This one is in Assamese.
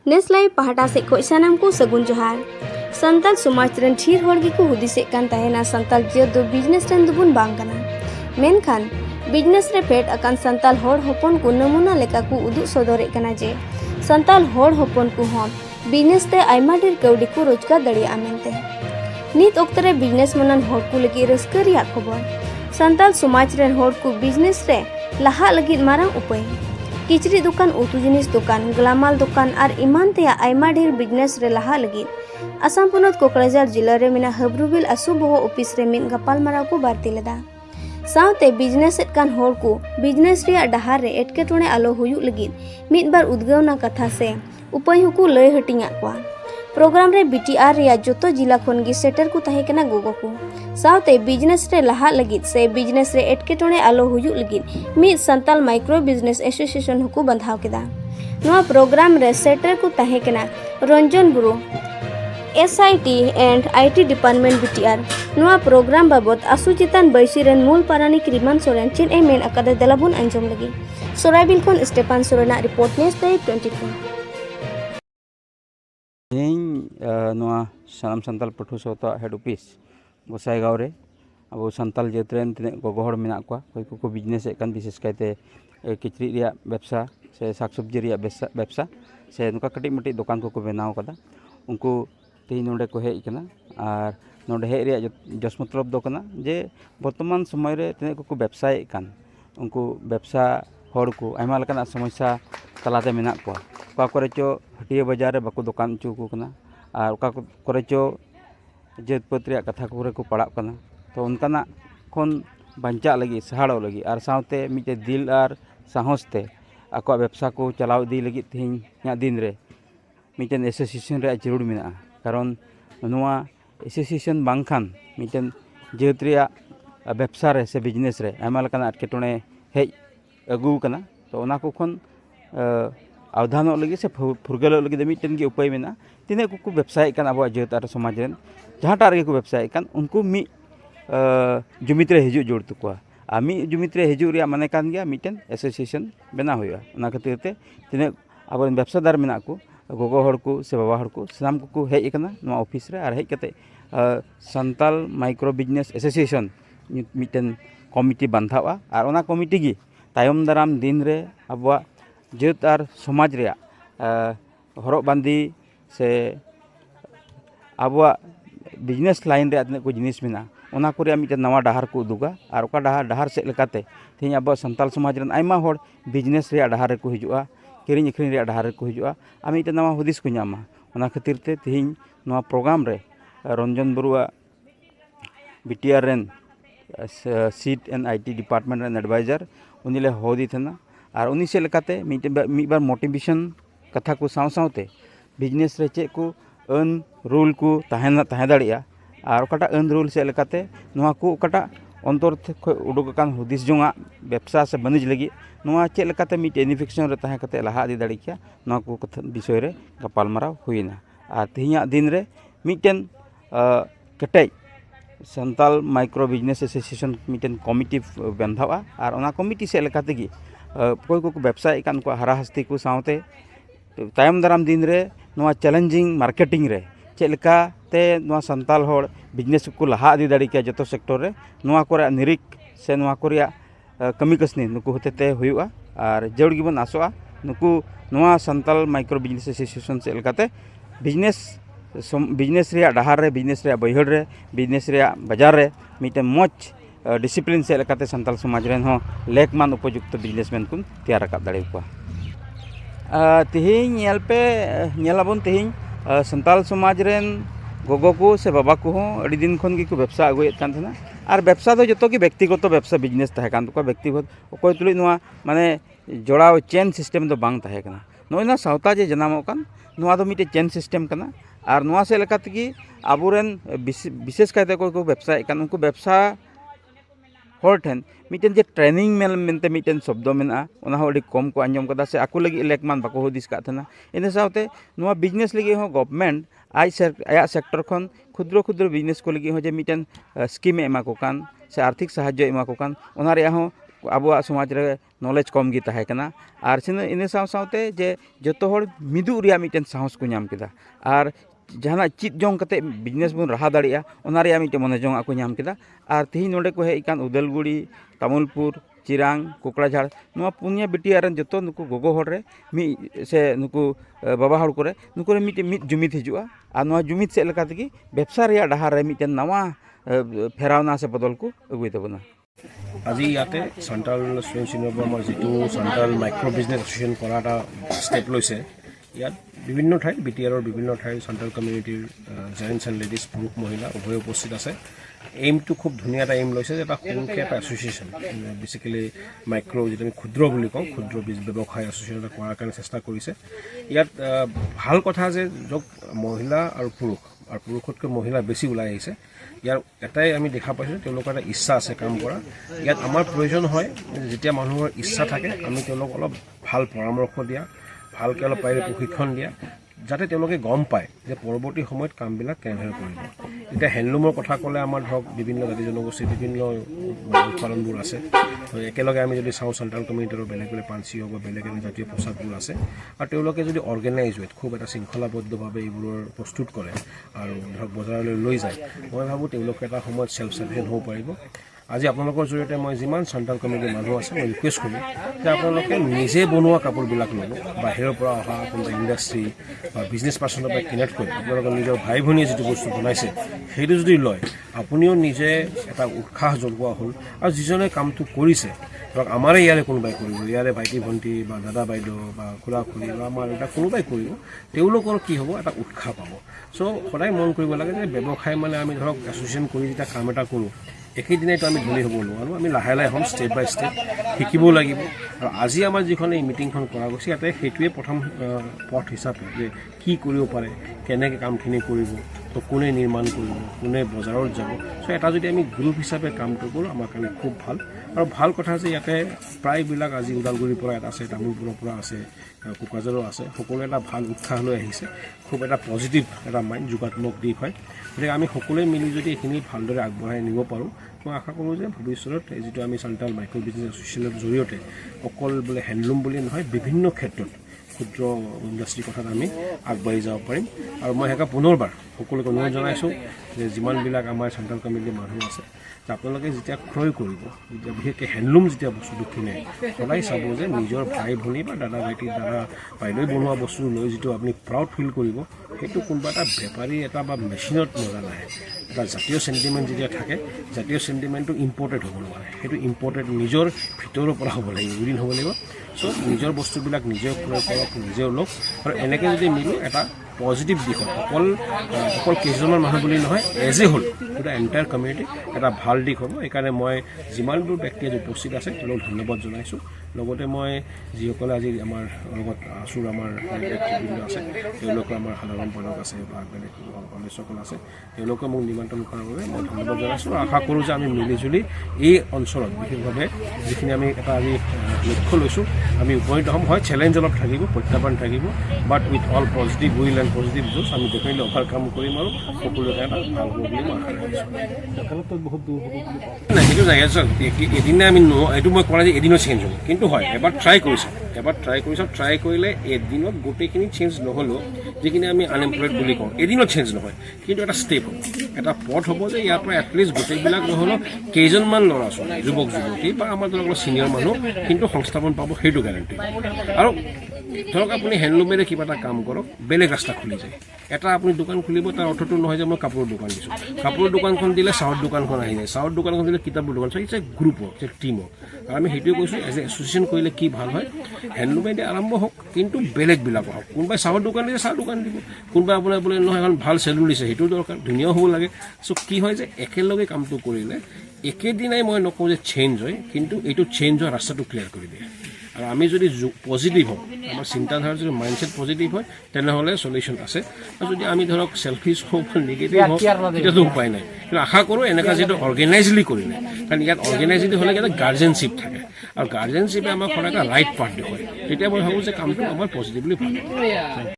नेसलाई पहाटा से कोई सनम को सगुन जोहार संताल समाज रन ठीर होड़ गी को हुदिसे कान तहेना संताल जियत दो बिजनेस रन दुबुन बांग कना मेनखान बिजनेस रे फेट अकान संताल होड़ होपन को नमूना लेका को उदुग सदरे कना जे संताल होड़ होपन को हम बिजनेस ते आयमा ढेर कौडी को रोजगार दड़िया मेनते नित ओक्त रे बिजनेस मनन होड़ को लगी रस्का रिया खबर संताल समाज रन होड़ को बिजनेस रे लहा लगी मारंग उपाय किचरी दुकान उतु जिनिस दुकान ग्लामाल दुकान और इमान तेया आयमा ढेर बिजनेस रे लहा लगी आसाम पुनत कोकराझार जिला रे मेना हब्रुबिल असु बहो ऑफिस रे मिन गपाल माराव को बारती लेदा सावते बिजनेस कान होड़ को बिजनेस रिया डहार रे एटकेटोणे आलो हुयुग लगी मिद बार उद्गवना कथा से उपाय हुकु लय हटिंगा को प्रोग्राम रे बीटीआर रिया जोतो जिला खन गी सेटर को तहे केना गोगो को सावते बिजनेस रे लहा लगी से बिजनेस रे एटकेटोणे आलो हुयुग लगी मिद संताल माइक्रो बिजनेस एसोसिएशन हुकु बंधाव केदा नोआ प्रोग्राम रे सेटर को तहे केना रंजन बुरु SIT and IT department BTR नोआ प्रोग्राम बाबत आसु चितान बैसी रेन मूल पारानिक रिमान सोरेन चेन ए मेन अकादे दलाबुन अंजम लगी सोराबिल खन स्टेफान सोरेना रिपोर्ट नेस डे 24 नोआ सानाम संताल पठु सौता हेड ऑफिस गोसाईगांव रे अब संताल जेतरेन तिने गोगो हड़ मेना को कोई को बिजनेस एकान विशेष कायते किचरी रिया व्यवसा से साग सब्जी रिया व्यवसा से नुका कटी मटी दुकान को बनाव कदा उनको तेज नोडे को हेज कना और नोडे हेज रिया जस मतलब दो कना जे वर्तमान समय रे तिने को व्यवसाय कान उनको व्यवसा हड़ को आयमा लकाना समस्या तलाते मेना को का करे चो हटिया बाजार रे बाको दुकान चो को कना और का करे चो जेतपत रिया कथा को को पड़ाव कना तो उनकाना खन बांचा लगी सहाड़ो लगी और सावते मिटे दिल और साहसते आको व्यवसा को चलाव दी लगी तेहना दिन रे मिटन एसोसिएशन रे जरूर मेना कारण नोआ एसोसिएशन बांखान मिटन जेत रिया व्यवसा रे से बिजनेस रे आयमा लकाना एटकेटोणे हेज अगू कना तो ओना को खन अवधान लगे से फुरगल लगे मिटन के उपाय मेना तिने को व्यवसाय कान अब जेत और समाज रेन जहाँटा रे को व्यवसाय कान उनको मी जुमित रे हिजू जोड़ तको आ मी जुमित रे हिजू रिया माने कान गया मिटन एसोसिएशन बना हुआ ओना खातिर ते तिने अब व्यवसादार मेना को गोगो हड़ को से बाबा हड़ को सानाम को हेज कना नोआ ऑफिस रे और हेज कते संताल माइक्रो बिजनेस एसोसिएशन मिटन कमिटी बांधावा और ओना कमिटी गी तायम दाराम दिन रे अब जेत और समाज रे हरक बांदी से अब बिजनेस लाइन रे तिना को जिनिस मेना ओना को मिटन नवा डहार को उदुगा और ओका डहार से लेकाते तेहन अब संताल समाज रन आयमा हड़ बिजनेस रे डहार को हिजुआ किरिंग अखरिंग रे डहार को हिजुआ आ मिटन नवा हुदिस को नामा ओना खातिर ते तेहन नवा प्रोग्राम रे रंजन बरुआ बीटीआर रेन सीट एंड IT डिपार्टमेंट रेन एडवाइजर उनी ले होदी थना और उनी से लेकाते मिबार मोटिवेशन कथा को साव सावते बिजनेस रे चे को अन रूल को तहे दाड़िया और ओकाटा अन रूल से लेकाते नोआ को ओकाटा अंतर उडुकान हुदिस जोंगा व्यवसा से बनिज लगी नोआ चे लेकाते मिट इन्फेक्शन रे तहे कते लहा इदी दाड़ी किया नोआ को कथा विषय रे गपालमाराव हुईना और तेहना दिन रे मिटन केटेज संताल माइक्रो बिजनेस एसोसिएशन मिटन कमिटी बंधावा और ओना कमिटी से लेकाते गी कोई को व्यवसाय कान को हरा हस्ती को सावते तायम दाराम दिन रे नोआ चैलेंजिंग मार्केटिंग रे चेलका ते नोआ संताल होड़ बिजनेस को लहा इदी दाड़ी के जतो सेक्टर रे नोआ को निरिक से नोआ को कमी कसनी नुकु होते हुआ और जड़ गिबन आसोआ नुकु नोआ संताल माइक्रो बिजनेस एसोसिएशन से लेकाते बिजनेस रे डहार रे बिजनेस रे बैहड़ रे बिजनेस रे बाजार रे मिटे मौज डिसिप्लिन से लेकाते संताल समाज रेन हो लेकमान उपयुक्त बिजनेसमैन को तैयार रखा दाड़े को तेहन नेलपे नेलाबन तेहन संताल समाज रेन गोगो को से बाबा को हो अड़ी दिन खन की को व्यवसा अगुएत कान थना और व्यवसा तो जतो की व्यक्तिगत व्यवसा बिजनेस तहे कान तो व्यक्तिगत ओकोय तुलि नोआ माने जोड़ाव चेन सिस्टम तो बांग तहे कना नोइना सावता जे जनामो कान नोआ दो मिटे चेन सिस्टम कना और नोआ से लेकाते की आबुरेन विशेष कायते को व्यवसाय कान उनको व्यवसा हर ठेन मिटन जे ट्रेनिंग मेनते मिटन शब्द मेना ओना हो अड़ी कम को आंजम कदा से आकु लगी लेकमान बाको हुदिस का थना इन सावते नोआ बिजनेस लगी हो गवर्नमेंट आया सेक्टर खन क्षुद्र बिजनेस को लगी हो जे मिटन स्कीम एमा को कान से आर्थिक सहाय्य एमा को कान ओना रे हो ᱟᱵᱚᱣᱟᱜ ᱥᱚᱢᱟᱡᱽ ᱨᱮ ᱱᱚᱞᱮᱡᱽ ᱠᱚᱢ ᱜᱮ ᱛᱟᱦᱮᱸ ᱠᱟᱱᱟ ᱟᱨ ᱤᱱᱟᱹ ᱥᱟᱶᱛᱮ ᱡᱮ ᱡᱚᱛᱚ ᱦᱚᱲ ᱢᱤᱫᱩᱜ ᱨᱮᱭᱟᱜ ᱢᱤᱫᱴᱮᱱ ᱥᱟᱦᱚᱥ ᱠᱚ ᱧᱟᱢ ᱠᱮᱫᱟ ᱟᱨ ᱡᱟᱦᱟᱱᱟᱜ ᱪᱮᱫ ᱡᱚᱝ ᱠᱟᱛᱮ ᱵᱤᱡᱽᱱᱮᱥ ᱵᱚᱱ ᱨᱟᱦᱟ ᱫᱟᱲᱮᱭᱟᱜᱼᱟ ᱚᱱᱟ ᱨᱮᱭᱟᱜ ᱢᱤᱫᱴᱮᱱ ᱢᱚᱱᱮ ᱡᱚᱝ ᱠᱚ ᱧᱟᱢ ᱠᱮᱫᱟ ᱟᱨ ᱛᱮᱦᱮᱧ ᱱᱚᱰᱮ ᱠᱚ ᱦᱮᱡ ᱟᱠᱟᱱ ᱩᱫᱟᱞᱜᱩᱲᱤ ᱛᱟᱢᱩᱞᱯᱩᱨ ᱪᱤᱨᱟᱝ ᱠᱳᱠᱲᱟঝাড় ᱱᱚᱣᱟ ᱯᱩᱱᱭᱟ ᱵᱤᱴᱤᱭᱟᱹ ᱨᱮᱱ ᱡᱚᱛᱚ ᱱᱩᱠᱩ ᱜᱚᱜᱚ ᱦᱚᱲ ᱨᱮ ᱢᱤᱫ ᱥᱮ ᱱᱩᱠᱩ ᱵᱟᱵᱟ ᱦᱚᱲ ᱠᱚᱨᱮ ᱱᱩᱠᱩ ᱨᱮ ᱢᱤᱫ ᱡᱩᱢᱤᱫ ᱦᱤᱡᱩᱜᱼᱟ ᱟᱨ ᱱᱚᱣᱟ ᱡᱩᱢᱤᱫ ᱥᱮᱫ ᱞᱮᱠᱟ ᱛᱮᱜᱮ ᱵᱮᱵᱽᱥᱟ ᱨᱮᱭᱟᱜ ᱰᱟᱦᱟᱨ ᱨᱮ ᱢᱤᱫᱴᱮᱱ ᱱᱟᱣᱟ ফেরাওনা আছে বদল কো এগুই দেব না আজি ইয়াতে সেন্ট্রাল ষ্টুডেণ্টছ ইউনিয়নৰ আমাৰ যিটো সেন্ট্ৰাল মাইক্ৰ' বিজনেছ এছ'চিয়েশ্যন কৰা এটা ষ্টেপ লৈছে ইয়াত বিভিন্ন ঠাই বিটিআৰৰ বিভিন্ন ঠাই সেন্ট্ৰাল কমিউনিটিৰ জেণ্টছ এণ্ড লেডিজ পুৰুষ মহিলা উভয় উপস্থিত আছে এইমটো খুব ধুনীয়া এটা এইম লৈছে যে এটা সৰুকৈ এটা এছ'চিয়েশ্যন বেচিকেলি মাইক্ৰ' যিটো আমি ক্ষুদ্ৰ বুলি কওঁ ক্ষুদ্ৰ ব্যৱসায় এছ'চিয়েশ্যন এটা কৰাৰ কাৰণে চেষ্টা কৰিছে ইয়াত ভাল কথা যে য'ত মহিলা আৰু পুৰুষতকৈ মহিলা বেছি ওলাই আহিছে ইয়াৰ এটাই আমি দেখা পাইছোঁ তেওঁলোকৰ এটা ইচ্ছা আছে কাম কৰা ইয়াত আমাৰ প্ৰয়োজন হয় যেতিয়া মানুহৰ ইচ্ছা থাকে আমি তেওঁলোকক অলপ ভাল পৰামৰ্শ দিয়া ভালকৈ অলপ পাৰিলে প্ৰশিক্ষণ দিয়া যাতে তেওঁলোকে গম পায় যে পৰৱৰ্তী সময়ত কামবিলাক কেনেদৰে কৰিব এতিয়া হেণ্ডলুমৰ কথা ক'লে আমাৰ ধৰক বিভিন্ন জাতি জনগোষ্ঠীৰ বিভিন্ন উৎপাদনবোৰ আছে একেলগে আমি যদি চাওঁ চেণ্ট্ৰেল কমিউনিটিৰ বেলেগ বেলেগ পাঞ্চি হওক বা বেলেগ বেলেগ জাতীয় পোচাকবোৰ আছে আৰু তেওঁলোকে যদি অৰ্গেনাইজ হয় খুব এটা শৃংখলাবদ্ধভাৱে এইবোৰৰ প্ৰস্তুত কৰে আৰু ধৰক বজাৰলৈ লৈ যায় মই ভাবোঁ তেওঁলোকে এটা সময়ত চেল্ফ চাফিচিয়েণ্ট হ'ব পাৰিব আজি আপোনালোকৰ জৰিয়তে মই যিমান চেণ্ট্ৰেল কমিউনিটিৰ মানুহ আছে মই ৰিকুৱেষ্ট কৰোঁ যে আপোনালোকে নিজে বনোৱা কাপোৰবিলাক ল'ব বাহিৰৰ পৰা অহা কোনোবা ইণ্ডাষ্ট্ৰী বা বিজনেছ পাৰ্চনৰ পৰা কানেক্ট কৰি আপোনালোকৰ নিজৰ ভাই ভনীয়ে যিটো বস্তু বনাইছে সেইটো যদি লয় আপুনিও নিজে এটা উৎসাহ জগোৱা হ'ল আৰু যিজনে কামটো কৰিছে ধৰক আমাৰে ইয়াৰে কোনোবাই কৰিব ইয়াৰে ভাইটি ভণ্টি বা দাদা বাইদেউ বা খুৰা খুৰী বা আমাৰ এটা কোনোবাই কৰিব তেওঁলোকৰ কি হ'ব এটা উৎসাহ পাব চ' সদায় মন কৰিব লাগে যে ব্যৱসায় মানে আমি ধৰক এছ'চিয়েশ্যন কৰি যেতিয়া কাম এটা কৰোঁ একেদিনাইতো আমি ধনী হ'ব নোৱাৰোঁ আমি লাহে লাহে হ'ম ষ্টেপ বাই ষ্টেপ শিকিব লাগিব আৰু আজি আমাৰ যিখন এই মিটিংখন কৰা গৈছে ইয়াতে সেইটোৱে প্ৰথম পথ হিচাপে যে কি কৰিব পাৰে কেনেকৈ কামখিনি কৰিব তো কোনে নিৰ্মাণ কৰিব কোনে বজাৰত যাব চ' এটা যদি আমি গ্ৰুপ হিচাপে কামটো কৰোঁ আমাৰ কাৰণে খুব ভাল আৰু ভাল কথা যে ইয়াতে প্ৰায়বিলাক আজি ওদালগুৰিৰ পৰা এটা আছে তামোলপুৰৰ পৰা আছে কোকৰাঝাৰো আছে সকলোৱে এটা ভাল উৎসাহ লৈ আহিছে খুব এটা পজিটিভ এটা মাইণ্ড যোগাত্মক দিশ হয় গতিকে আমি সকলোৱে মিলি যদি এইখিনি ভালদৰে আগবঢ়াই নিব পাৰোঁ মই আশা কৰোঁ যে ভৱিষ্যতত এই যিটো আমি চেণ্ট্ৰেল মাইক্ৰ' বিজনেছ এছ'চিয়েশ্যনৰ জৰিয়তে অকল বোলে হেণ্ডলুম বুলি নহয় বিভিন্ন ক্ষেত্ৰত ক্ষুদ্ৰ ইণ্ডাষ্ট্ৰীৰ কথাত আমি আগবাঢ়ি যাব পাৰিম আৰু মই সেইকাৰণে পুনৰবাৰ সকলোকে অনুৰোধ জনাইছোঁ যে যিমানবিলাক আমাৰ চেণ্ট্ৰেল কমিউনিটিৰ মানুহ আছে যে আপোনালোকে যেতিয়া ক্ৰয় কৰিব যেতিয়া বিশেষকৈ হেণ্ডলুম যেতিয়া বস্তুটো কিনে সদায় চাব যে নিজৰ ভাই ভনী বা দাদা ভাইটি দাদা বাইদেউ বনোৱা বস্তু লৈ যিটো আপুনি প্ৰাউড ফিল কৰিব সেইটো কোনোবা এটা বেপাৰী এটা বা মেচিনত নজা নাহে এটা জাতীয় চেণ্টিমেণ্ট যেতিয়া থাকে জাতীয় চেণ্টিমেণ্টটো ইম্পৰ্টেড হ'ব নোৱাৰে সেইটো ইম্পৰ্টেড নিজৰ ভিতৰৰ পৰা হ'ব লাগিব উইদিন হ'ব লাগিব চ' নিজৰ বস্তুবিলাক নিজে ক্ৰয় কৰক নিজেও লওক আৰু এনেকৈ যদি মিলোঁ এটা পজিটিভ দিশত অকল কেইজনমান মানুহ বুলি নহয় এজ এ হ'ল গোটেই এণ্টায়াৰ কমিউনিটি এটা ভাল দিশ হ'ব সেইকাৰণে মই যিমানবোৰ ব্যক্তি আজি উপস্থিত আছে তেওঁলোকক ধন্যবাদ জনাইছোঁ লগতে মই যিসকলে আজি আমাৰ লগত আছোঁ আমাৰ ব্যক্তিবৃন্দ আছে তেওঁলোকৰ আমাৰ সাধাৰণ সম্পাদক আছে বা বেলেগ সদস্যসকল আছে তেওঁলোকে মোক নিমন্ত্ৰণ কৰাৰ বাবে মই ধন্যবাদ জনাইছোঁ আশা কৰোঁ যে আমি মিলিজুলি এই অঞ্চলত বিশেষভাৱে যিখিনি আমি এটা আজি লক্ষ্য লৈছোঁ আমি উপনীত হ'ম হয় চেলেঞ্জ অলপ থাকিব প্ৰত্যাহ্বান থাকিব but with all positive will and positive জোচ আমি ডেফিনেটলি অভাৰকাম কৰিম আৰু সকলোৰে এটা ভাল হ'ব বুলি মই আশা ৰাখিছোঁ বহুত দূৰ হ'ব নাই সেইটো নাই এদিনে আমি এইটো মই কৰা যে এদিনত চেঞ্জ হ'ব কিন্তু হয় এবাৰ ট্ৰাই কৰিছোঁ ট্ৰাই কৰিলে এদিনত গোটেইখিনি চেঞ্জ নহ'লেও যিখিনি আমি আনএমপ্লয়ড বুলি কওঁ এদিনত চেঞ্জ নহয় কিন্তু এটা ষ্টেপ হ'ব এটা পথ হ'ব যে ইয়াৰ পৰা এটলিষ্ট গোটেইবিলাক নহ'লেও কেইজনমান ল'ৰা ছোৱালী যুৱক যুৱতী বা আমাৰ ধৰক ছিনিয়ৰ মানুহ কিন্তু সংস্থাপন পাব সেইটো গেৰাণ্টি আৰু ধৰক আপুনি হেণ্ডলুমেৰে কিবা এটা কাম কৰক বেলেগ ৰাস্তা খুলি যায় এটা আপুনি দোকান খুলিব তাৰ অৰ্থটো নহয় যে মই কাপোৰৰ দোকান দিছোঁ কাপোৰৰ দোকানখন দিলে চাহৰ দোকানখন আহি যায় চাহৰ দোকানখন দিলে কিতাপৰ দোকান ইটছ এ গ্ৰুপ হওক ইটছ এ টিম হওক আৰু আমি সেইটোৱে কৈছোঁ এজ এ এছ'চিয়েশ্যন কৰিলে কি ভাল হয় হেণ্ডলুমেদি আৰম্ভ হওক কিন্তু বেলেগবিলাকো হওক কোনোবাই চাহৰ দোকান দিছে চাহ দোকান দিব কোনোবাই আপোনাৰ বোলে নহয় এখন ভাল চেলুন দিছে সেইটোও দৰকাৰ ধুনীয়াও হ'ব লাগে চ' কি হয় যে একেলগে কামটো কৰিলে একেদিনাই মই নকওঁ যে চেঞ্জ হয় কিন্তু এইটো চেঞ্জ হোৱা ৰাস্তাটো ক্লিয়াৰ কৰি দিয়ে আৰু আমি যদি পজিটিভ হওঁ আমাৰ চিন্তাধাৰা যদি মাইণ্ডছেট পজিটিভ হয় তেনেহ'লে চলিউশ্যন আছে আৰু যদি আমি ধৰক চেলফিছ হওঁ বা নিগেটিভ হওঁ তেতিয়াতো উপায় নাই কিন্তু আশা কৰোঁ এনেকুৱা যিটো অৰ্গেনাইজলি কৰিলে কাৰণ ইয়াত অৰ্গেনাইজলি হ'লে এটা গাৰ্জেনশ্বিপ থাকে আৰু গাৰ্জেনশ্বিপে আমাক সদায় এটা ৰাইট পাথ দেখুৱায় তেতিয়া মই ভাবোঁ যে কামটো আমাৰ পজিটিভলি ভাল